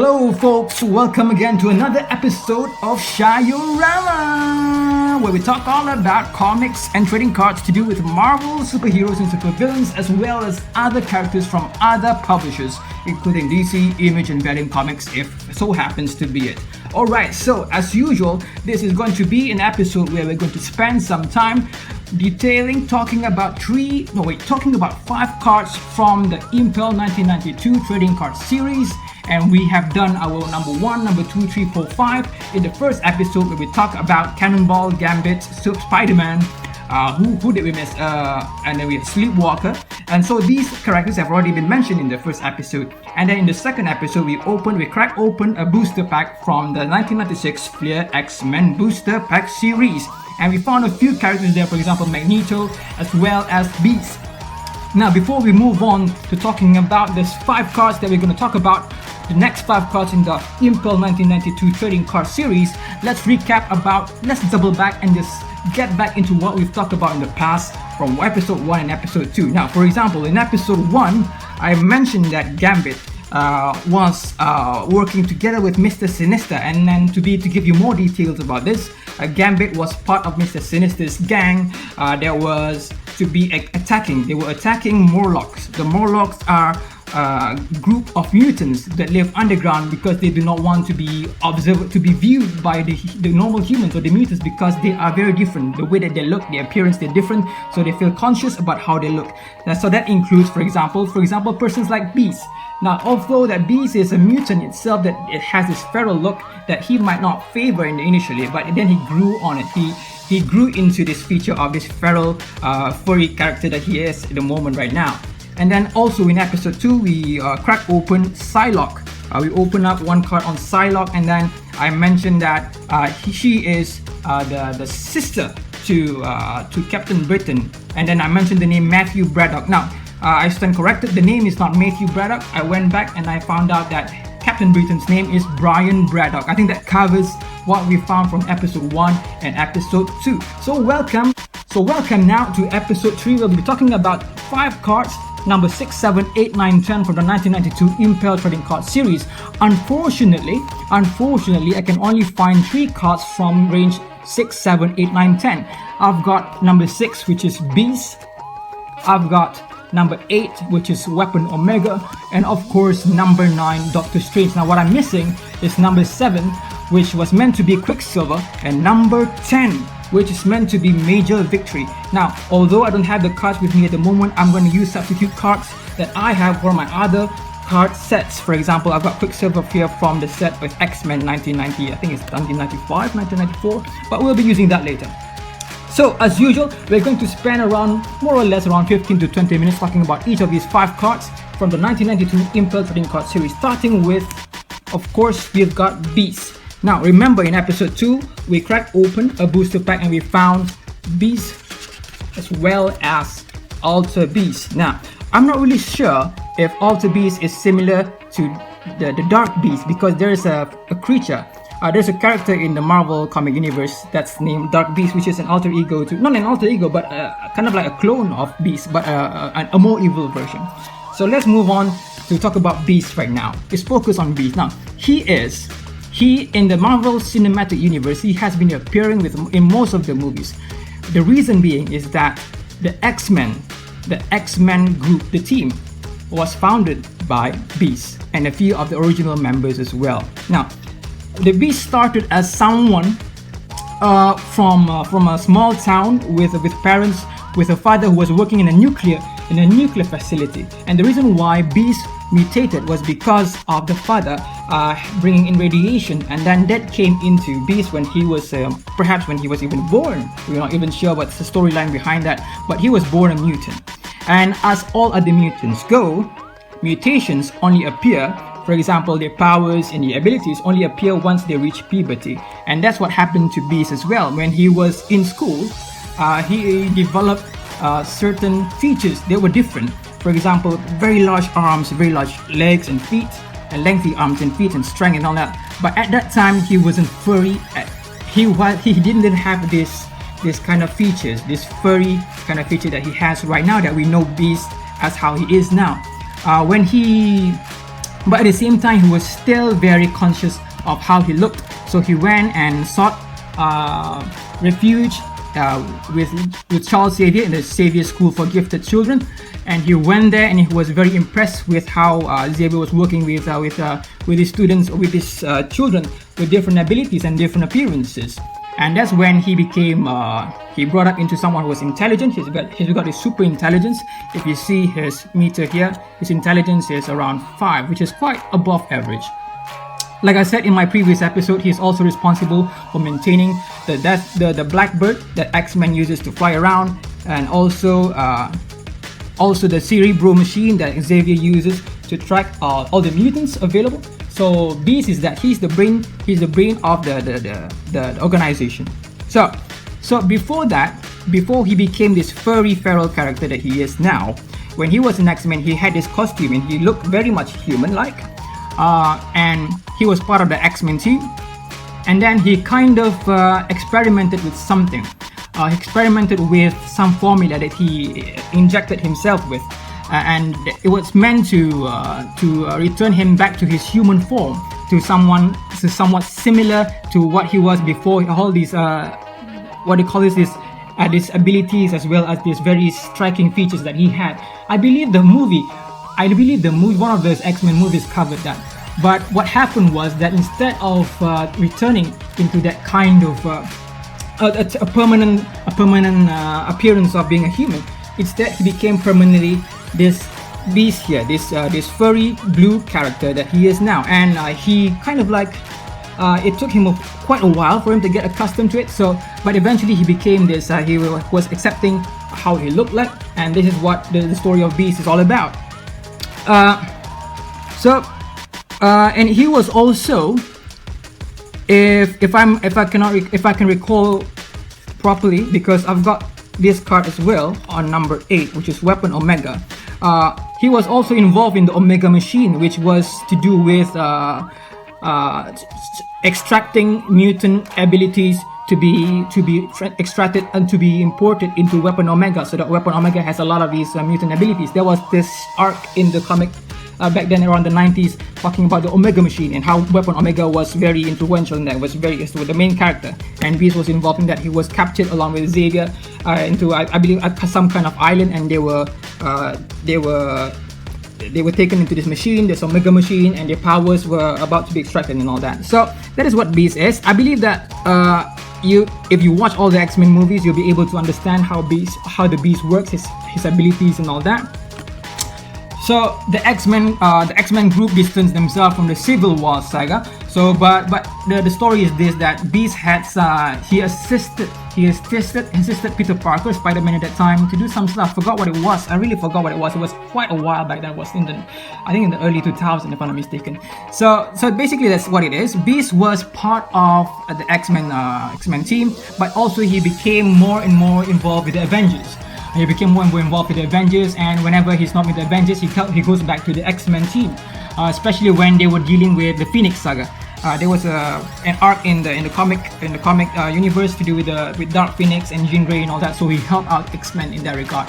Hello folks, welcome again to another episode of Shai-o-rama, where we talk all about comics and trading cards to do with Marvel superheroes and supervillains, as well as other characters from other publishers, including DC, Image and Valiant Comics, if so happens to be it. Alright, so as usual, this is going to be an episode where we're going to spend some time talking about 5 cards from the Impel 1992 trading card series. And we have done our number 1, number 2, 3, 4, 5 in the first episode where we talk about Cannonball, Gambit, Spider-Man, who did we miss? And then we have Sleepwalker. And so these characters have already been mentioned in the first episode. And then in the second episode, we crack open a booster pack from the 1996 Flair X-Men Booster Pack series. And we found a few characters there, for example, Magneto, as well as Beast. Now, before we move on to talking about these 5 cards that we're going to talk about, the next 5 cards in the Impel 1992 trading card series, let's double back and just get back into what we've talked about in the past from episode 1 and episode 2. Now, for example, in episode 1, I mentioned that Gambit was working together with Mr. Sinister, and then to give you more details about this, Gambit was part of Mr. Sinister's gang. They were attacking Morlocks. The Morlocks are a group of mutants that live underground because they do not want to be viewed by the normal humans or the mutants, because they are very different. The way that they look, the appearance, they're different, so they feel conscious about how they look. So that includes, for example, persons like Beast. Now, although that Beast is a mutant itself, that it has this feral look that he might not favor initially, but then he grew on it. He grew into this feature of this feral, furry character that he is at the moment right now. And then also in episode 2, we crack open Psylocke. We open up one card on Psylocke, and then I mentioned that she is the sister to Captain Britain. And then I mentioned the name Matthew Braddock. Now, I stand corrected. The name is not Matthew Braddock. I went back and I found out that Captain Britain's name is Brian Braddock. I think that covers what we found from episode 1 and episode 2. So welcome now to episode 3. We'll be talking about 5 cards, number 6, 7, 8, 9, 10 from the 1992 Impel Trading Card series. Unfortunately, I can only find 3 cards from range 6, 7, 8, 9, 10. I've got number 6, which is Beast. I've got number 8, which is Weapon Omega, and of course number 9, Doctor Strange. Now what I'm missing is number 7, which was meant to be Quicksilver, and number 10, which is meant to be Major Victory. Now, although I don't have the cards with me at the moment, I'm going to use substitute cards that I have for my other card sets. For example, I've got Quicksilver here from the set with X-Men 1990, I think it's 1995, 1994, but we'll be using that later. So, as usual, we're going to spend more or less around 15 to 20 minutes talking about each of these 5 cards from the 1992 Impel Trading Card series, starting with, of course, we've got Beast. Now, remember in episode 2, we cracked open a booster pack and we found Beast as well as Alter Beast. Now, I'm not really sure if Alter Beast is similar to the Dark Beast, because there is a creature. There's a character in the Marvel comic universe that's named Dark Beast, which is an alter ego not an alter ego, but kind of like a clone of Beast, but a more evil version. So let's move on to talk about Beast right now. Let's focus on Beast. Now, he in the Marvel Cinematic Universe, he has been appearing in most of the movies. The reason being is that the X-Men group, the team, was founded by Beast and a few of the original members as well. Now, the Beast started as someone from a small town with parents, with a father who was working in a nuclear facility. And the reason why Beast mutated was because of the father bringing in radiation, and then that came into Beast when he was perhaps when he was even born. We're not even sure what's the storyline behind that, but he was born a mutant. And as all other mutants go, mutations only appear, for example, their powers and their abilities only appear once they reach puberty. And that's what happened to Beast as well. When he was in school, he developed certain features that were different. For example, very large arms, very large legs and feet, and lengthy arms and feet and strength and all that. But at that time, he wasn't furry. He didn't have this kind of features, this furry kind of feature that he has right now, that we know Beast as how he is now. When he but at the same time he was still very conscious of how he looked. So he went and sought refuge with Charles Xavier in the Xavier School for Gifted Children, and he went there and he was very impressed with how Xavier was working with his students, with his children with different abilities and different appearances. And that's when he became he brought up into someone who was intelligent. He's got his super intelligence. If you see his meter here, his intelligence is around 5, which is quite above average. Like I said in my previous episode, he's also responsible for maintaining the Blackbird that X-Men uses to fly around, and also the Cerebro machine that Xavier uses to track all the mutants available. So Beast is that he's the brain of the organization. So before that, before he became this furry feral character that he is now, when he was in X-Men, he had this costume and he looked very much human-like. And he was part of the X-Men team, and then he kind of experimented with something. He experimented with some formula that he injected himself with, and it was meant to return him back to his human form, to somewhat similar to what he was before all these what they call these abilities, as well as these very striking features that he had. I believe the movie, one of those X-Men movies covered that. But what happened was that instead of returning into that kind of a permanent appearance of being a human, instead he became permanently this Beast here, this furry blue character that he is now. And he kind of like it took him quite a while for him to get accustomed to it. But eventually he became this. He was accepting how he looked like, and this is what the story of Beast is all about. And he was also, if I can recall properly, because I've got this card as well on number 8, which is Weapon Omega. He was also involved in the Omega machine, which was to do with extracting mutant abilities to be extracted and to be imported into Weapon Omega, so that Weapon Omega has a lot of these mutant abilities. There was this arc in the comic back then around the 90s talking about the Omega machine and how Weapon Omega was very influential in that, was the main character, and Beast was involved in that. He was captured along with Xavier into I believe some kind of island, and they were taken into this machine, this Omega machine, and their powers were about to be extracted and all that. So that is what Beast is. I believe that if you watch all the X-Men movies, you'll be able to understand how the Beast works, his abilities and all that. So the X-Men group distanced themselves from the Civil War saga. So but the story is this, that Beast he assisted Peter Parker, Spider-Man at that time, to do some stuff. Forgot what it was. I really forgot what it was. It was quite a while back then. It was I think in the early 2000s, if I'm not mistaken. So basically that's what it is. Beast was part of the X-Men team, but also he became more and more involved with the Avengers. He became more and more involved with the Avengers, and whenever he's not with the Avengers, he goes back to the X-Men team, especially when they were dealing with the Phoenix Saga. There was an arc in the comic universe to do with Dark Phoenix and Jean Grey and all that, so he helped out X-Men in that regard.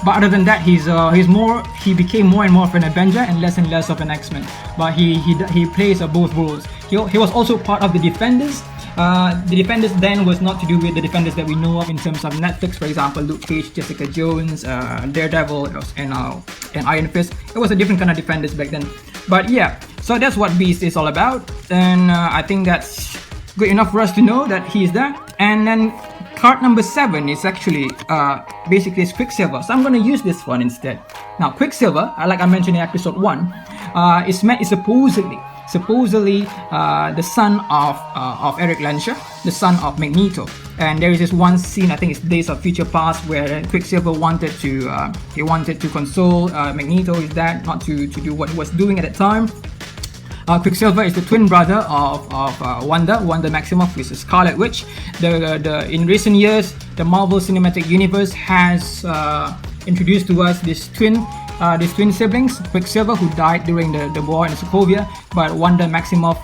But other than that, he became more and more of an Avenger and less of an X-Men. But he plays both roles. He was also part of the Defenders. The Defenders then was not to do with the Defenders that we know of in terms of Netflix, for example, Luke Cage, Jessica Jones, Daredevil, and Iron Fist. It was a different kind of Defenders back then. But yeah, so that's what Beast is all about, and I think that's good enough for us to know that he is there. And then card number 7 is actually basically is Quicksilver, so I'm going to use this one instead. Now Quicksilver, like I mentioned in episode 1, is supposedly the son of Eric Lensher, the son of Magneto. And there is this one scene, I think it's Days of Future Past, where Quicksilver wanted to console Magneto, his dad, not to do what he was doing at the time. Quicksilver is the twin brother of Wanda Maximoff, which is Scarlet Witch. In recent years, the Marvel Cinematic Universe has introduced to us this twin these twin siblings, Quicksilver, who died during the war in Sokovia, but Wanda Maximoff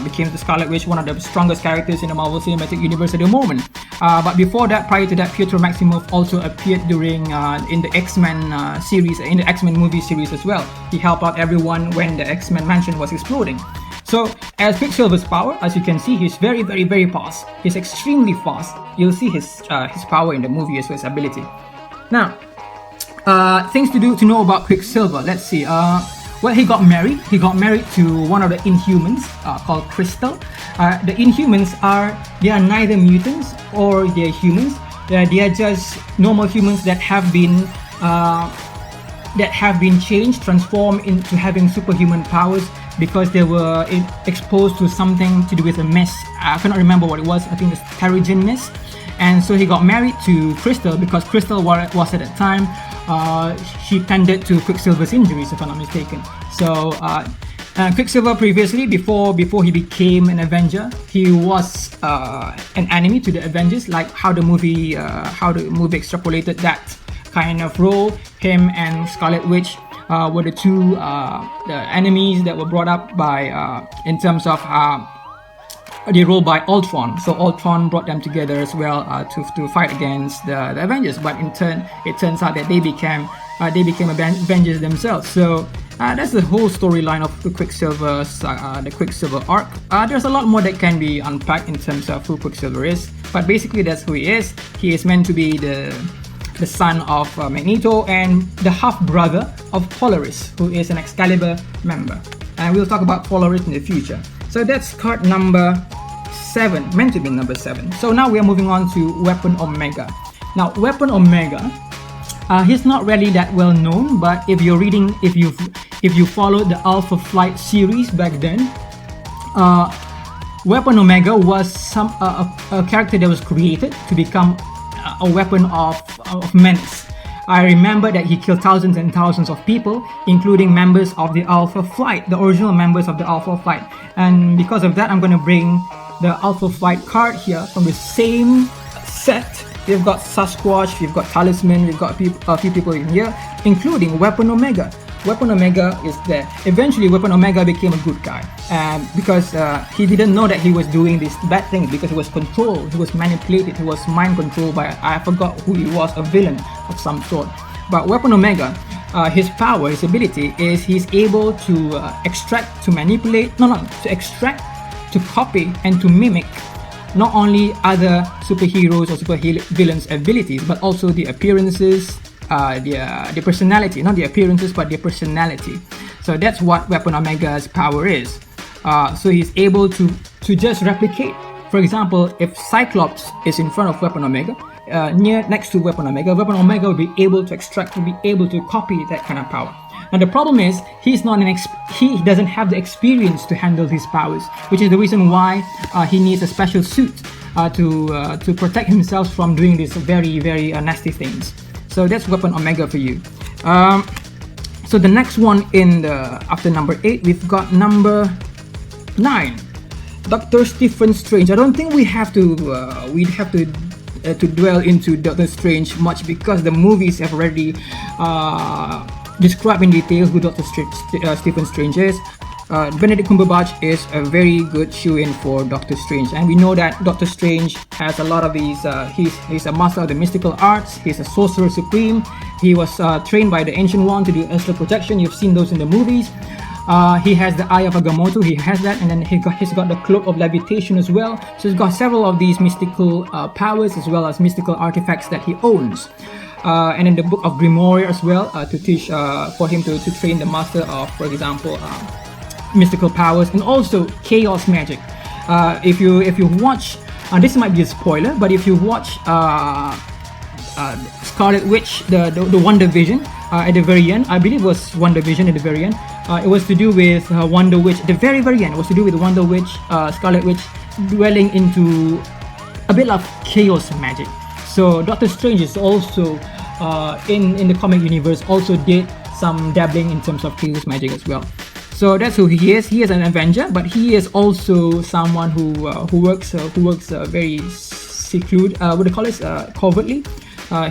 became the Scarlet Witch, one of the strongest characters in the Marvel Cinematic Universe at the moment. But before that, prior to that, Pietro Maximoff also appeared during in the X-Men series, in the X-Men movie series as well. He helped out everyone when the X-Men mansion was exploding. So, as Quicksilver's power, as you can see, he's very, very, very fast. He's extremely fast. You'll see his power in the movie as well as ability. Now, things to know about Quicksilver. Let's see. Well, he got married. He got married to one of the Inhumans called Crystal. The Inhumans they are neither mutants or they're humans. They are just normal humans that have been changed, transformed into having superhuman powers because they were exposed to something to do with a mist. I cannot remember what it was. I think it's Terrigen mist. And so he got married to Crystal because Crystal was at that time, she tended to Quicksilver's injuries, if I'm not mistaken. So Quicksilver previously, before he became an Avenger, he was an enemy to the Avengers, like how the movie extrapolated that kind of role. Him and Scarlet Witch were the two the enemies that were brought up by in terms of the role by Ultron. So Ultron brought them together as well to fight against the Avengers. But in turn, it turns out that they became Avengers themselves. So that's the whole storyline of the Quicksilver arc. There's a lot more that can be unpacked in terms of who Quicksilver is, but basically that's who he is. He is meant to be the son of Magneto and the half-brother of Polaris, who is an Excalibur member. And we'll talk about Polaris in the future. So that's card number 7, meant to be number 7. So now we are moving on to Weapon Omega. Now, Weapon Omega, he's not really that well known, but if you followed the Alpha Flight series back then, Weapon Omega was a character that was created to become a weapon of menace. I remember that he killed thousands and thousands of people, including members of the Alpha Flight, the original members of the Alpha Flight. And because of that, I'm going to bring the Alpha Flight card here from the same set. We've got Sasquatch, we've got Talisman, we've got a few people in here, including Weapon Omega. Weapon Omega is there. Eventually, Weapon Omega became a good guy because he didn't know that he was doing these bad things because he was controlled, he was manipulated, he was mind controlled by, I forgot who he was, a villain of some sort. But Weapon Omega, his power, his ability is he's able to extract, to manipulate, to extract, to copy, and to mimic not only other superheroes or supervillains' abilities, but also the appearances, the personality, not the appearances, but the personality. So that's what Weapon Omega's power is. So he's able to just replicate. For example, if Cyclops is in front of Weapon Omega, next to Weapon Omega will be able to extract, will be able to copy that kind of power. Now the problem is he doesn't have the experience to handle his powers, which is the reason why he needs a special suit to protect himself from doing these very, very nasty things. So that's Weapon Omega for you. So the next one after number 8, we've got number 9, Dr. Stephen Strange. I don't think we have to dwell into Doctor Strange much because the movies have already described in detail who Dr. Stephen Strange is. Benedict Cumberbatch is a very good shoe-in for Doctor Strange, and we know that Doctor Strange has a lot of these. He's a master of the mystical arts. He's a sorcerer supreme. He was trained by the Ancient One to do astral projection. You've seen those in the movies. He has the Eye of Agamotto. He has that, and then he's got the Cloak of Levitation as well. So he's got several of these mystical powers as well as mystical artifacts that he owns. And in the Book of Grimoire as well, to teach for him to train the master of, for example, mystical powers and also chaos magic. If you watch, this might be a spoiler, but if you watch Scarlet Witch, the WandaVision at the very end, I believe it was WandaVision at the very end. It was to do with Wonder Witch. At the very end, it was to do with Wonder Witch, Scarlet Witch, dwelling into a bit of chaos magic. So Doctor Strange is also in the comic universe also did some dabbling in terms of chaos magic as well. So that's who he is. He is an Avenger, but he is also someone who works very secluded, what do you call it, covertly.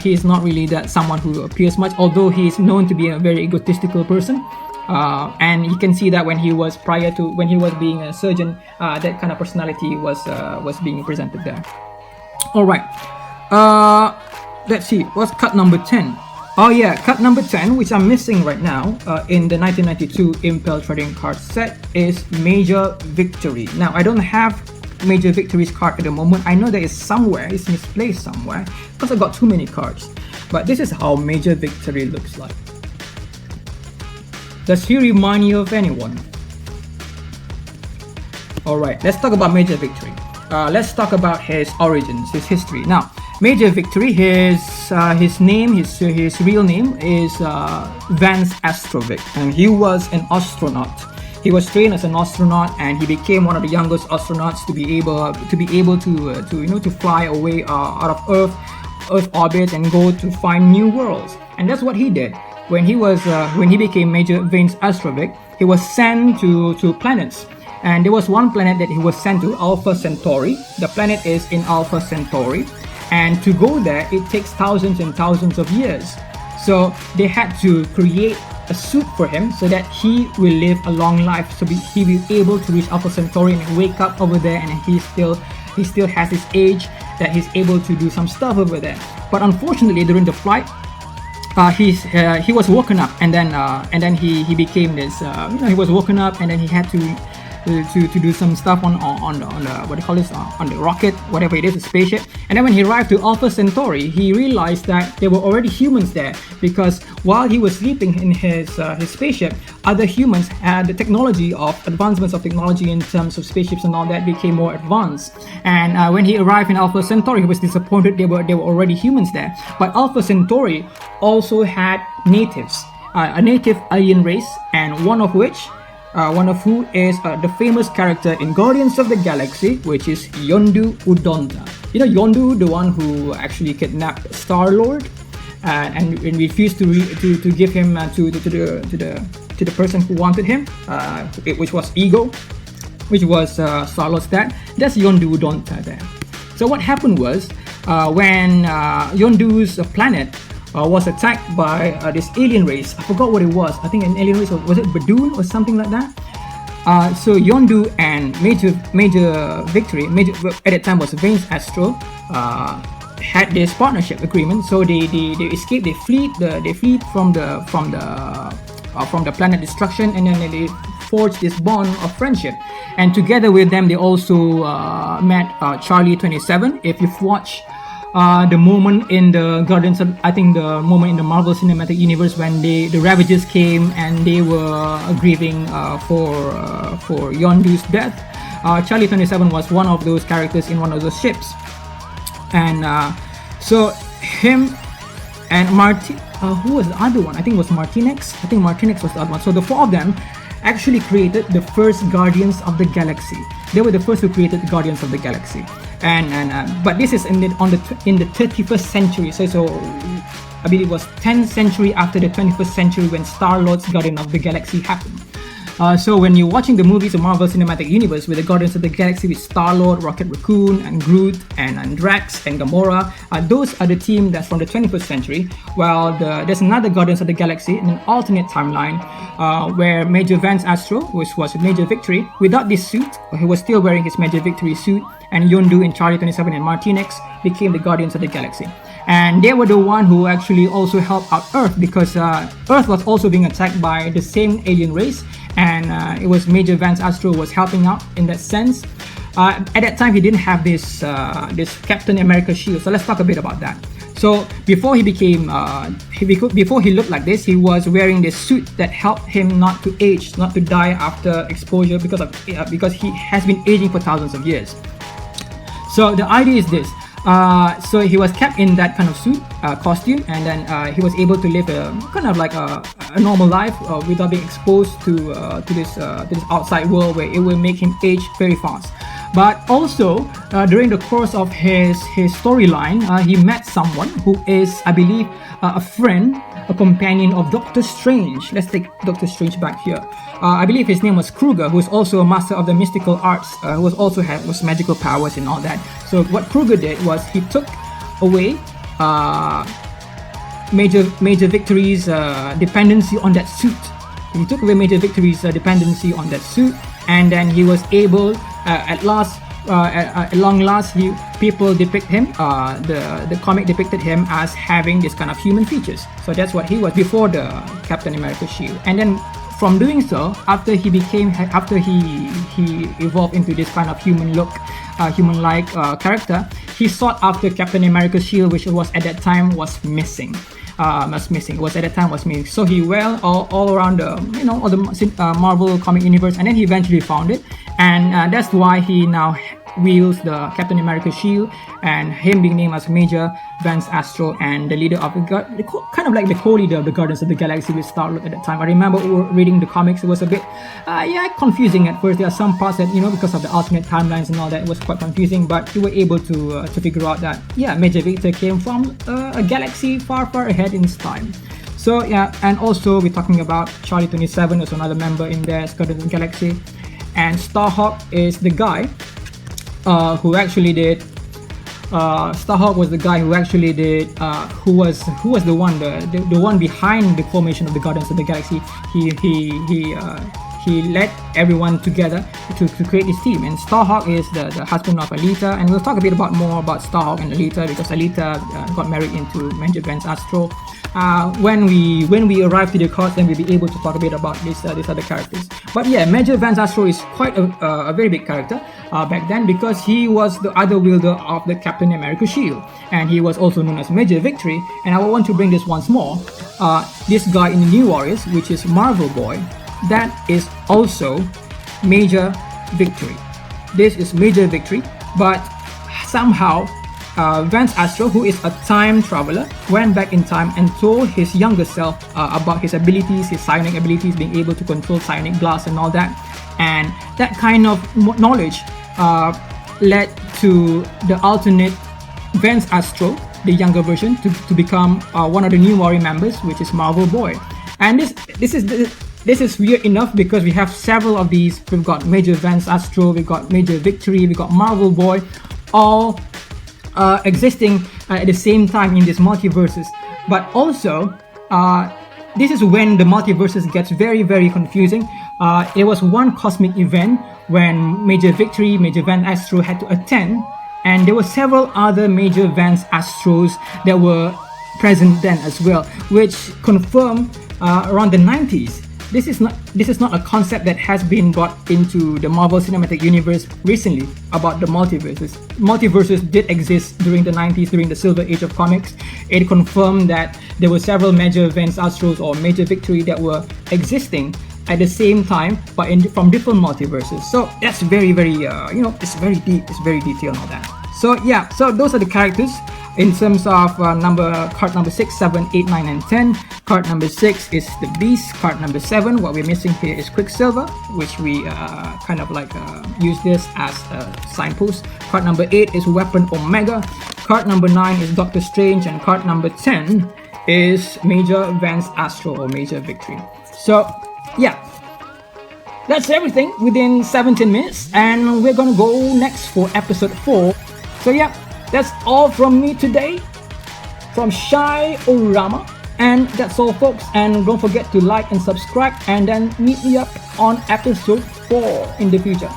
He is not really that someone who appears much, although he is known to be a very egotistical person. And you can see that when he was being a surgeon, that kind of personality was being presented there. All right. Let's see. What's cut number 10? Oh yeah, cut number 10, which I'm missing right now in the 1992 Impel Trading Card set, is Major Victory. Now, I don't have Major Victory's card at the moment. I know that it's somewhere, it's misplaced somewhere, because I got too many cards. But this is how Major Victory looks like. Does he remind you of anyone? Alright, let's talk about Major Victory. Let's talk about his origins, his history. Now, Major Victory, his real name is Vance Astrovic, and he was an astronaut. He was trained as an astronaut, and he became one of the youngest astronauts to be able to fly away out of Earth orbit and go to find new worlds. And that's what he did. When he became Major Vance Astrovic, he was sent to planets. And there was one planet that he was sent to, Alpha Centauri. The planet is in Alpha Centauri. And to go there, it takes thousands and thousands of years. So they had to create a suit for him so that he will live a long life. So he will be able to reach Alpha Centauri and wake up over there, and he still has his age that he's able to do some stuff over there. But unfortunately, during the flight, he was woken up, and then he became this. He was woken up, and then he had to do some stuff on the what do you call this, on the rocket, whatever it is, a spaceship. And then when he arrived to Alpha Centauri, he realized that there were already humans there, because while he was sleeping in his spaceship, other humans had the advancements of technology in terms of spaceships and all that became more advanced. And when he arrived in Alpha Centauri, he was disappointed there were already humans there. But Alpha Centauri also had natives, a native alien race, and one of who is the famous character in Guardians of the Galaxy, which is Yondu Udonta. You know Yondu, the one who actually kidnapped Star-Lord and refused to give him to the person who wanted him, which was Ego, which was Star-Lord's dad. That's Yondu Udonta there. So what happened was when Yondu's planet was attacked by this alien race. I forgot what it was. I think an alien race, was it Badoon or something like that? So Yondu and Major Victory, at that time was Vance Astro, had this partnership agreement. So they escaped, they flee from the planet destruction, and then they forged this bond of friendship. And together with them, they also met Charlie 27. If you've watched the moment in the moment in the Marvel Cinematic Universe when the Ravagers came and they were grieving for Yondu's death, Charlie 27 was one of those characters in one of those ships. And so him and who was the other one? I think it was Martinex. I think Martinex was the other one. So the four of them actually created the first Guardians of the Galaxy. They were the first who created the Guardians of the Galaxy. But this is in the 31st century. So I believe it was 10th century after the 21st century when Star-Lord's Guardian of the Galaxy happened. So when you're watching the movies of Marvel Cinematic Universe with the Guardians of the Galaxy with Star-Lord, Rocket Raccoon, and Groot, and Drax, and Gamora, those are the team that's from the 21st century. While there's another Guardians of the Galaxy in an alternate timeline where Major Vance Astro, which was Major Victory, without this suit, he was still wearing his Major Victory suit, and Yondu and Charlie 27 and Martinex became the Guardians of the Galaxy. And they were the one who actually also helped out Earth, because Earth was also being attacked by the same alien race, and it was Major Vance Astro was helping out in that sense. At that time, he didn't have this Captain America shield, so let's talk a bit about that. So before he became, before he looked like this, he was wearing this suit that helped him not to age, not to die after exposure, because he has been aging for thousands of years. So the idea is this. So he was kept in that kind of suit, costume, and then he was able to live a kind of like a normal life without being exposed to this outside world where it will make him age very fast. But also during the course of his storyline, he met someone who is, I believe, a friend, a companion of Doctor Strange. Let's take Doctor Strange back here. I believe his name was Kruger, who is also a master of the mystical arts, who was magical powers and all that. So what Kruger did was he took away Major Victory's dependency on that suit. He took away Major Victory's dependency on that suit, and then he was able, at long last, people depict him. The comic depicted him as having this kind of human features. So that's what he was before the Captain America shield. And then from doing so, after he evolved into this kind of human-like character, he sought after Captain America's shield, which was at that time was missing. So he went all around the all the Marvel comic universe, and then he eventually found it, and that's why he now wields the Captain America shield, and him being named as Major Vance Astro and the leader of kind of like the co-leader of the Guardians of the Galaxy with Star-Lord at that time. I remember reading the comics; it was a bit confusing at first. There are some parts that because of the alternate timelines and all that, it was quite confusing. But we were able to figure out that Major Victor came from a galaxy far ahead in time. So and also we're talking about Charlie 27, there's another member in there, Guardians of the Galaxy, and Starhawk is the guy who actually did. Starhawk was the guy who actually did. Who was the one behind the formation of the Guardians of the Galaxy. He led everyone together to create this team. And Starhawk is the husband of Alita, and we'll talk a bit more about Starhawk and Alita, because Alita got married into Major Vance Astro. When we arrive to the cards, then we'll be able to talk a bit about these other characters. But Major Vance Astro is quite a very big character back then, because he was the other wielder of the Captain America shield, and he was also known as Major Victory. And I want to bring this once more. This guy in the New Warriors, which is Marvel Boy, that is also Major Victory. This is Major Victory, but somehow Vance Astro, who is a time traveler, went back in time and told his younger self about his abilities, his psionic abilities, being able to control psionic blast and all that. And that kind of knowledge led to the alternate Vance Astro, the younger version, to become one of the New Warrior members, which is Marvel Boy. And this is weird enough, because we have several of these. We've got Major Vance Astro, we've got Major Victory, we've got Marvel Boy, all existing at the same time in these multiverses. But also, this is when the multiverses gets very confusing. There was one cosmic event when Major Victory, Major Vance Astro had to attend, and there were several other Major Vance Astros that were present then as well, which confirmed around the 90s. This is not a concept that has been brought into the Marvel Cinematic Universe recently about the multiverses. Multiverses did exist during the 90s, during the Silver Age of comics. It confirmed that there were several Major Vance Astros or Major Victory that were existing at the same time, but from different multiverses. So that's very it's very deep, it's very detailed and all that. So those are the characters in terms of card number 6, 7, 8, 9, and 10. Card number 6 is the Beast. Card number 7, what we're missing here is Quicksilver, which we use this as a signpost. Card number 8 is Weapon Omega. Card number 9 is Doctor Strange, and card number 10 is Major Vance Astro or Major Victory. So that's everything within 17 minutes, and we're gonna go next for episode 4. So that's all from me today, from Shai-o-rama. And that's all, folks, and don't forget to like and subscribe, and then meet me up on episode 4 in the future.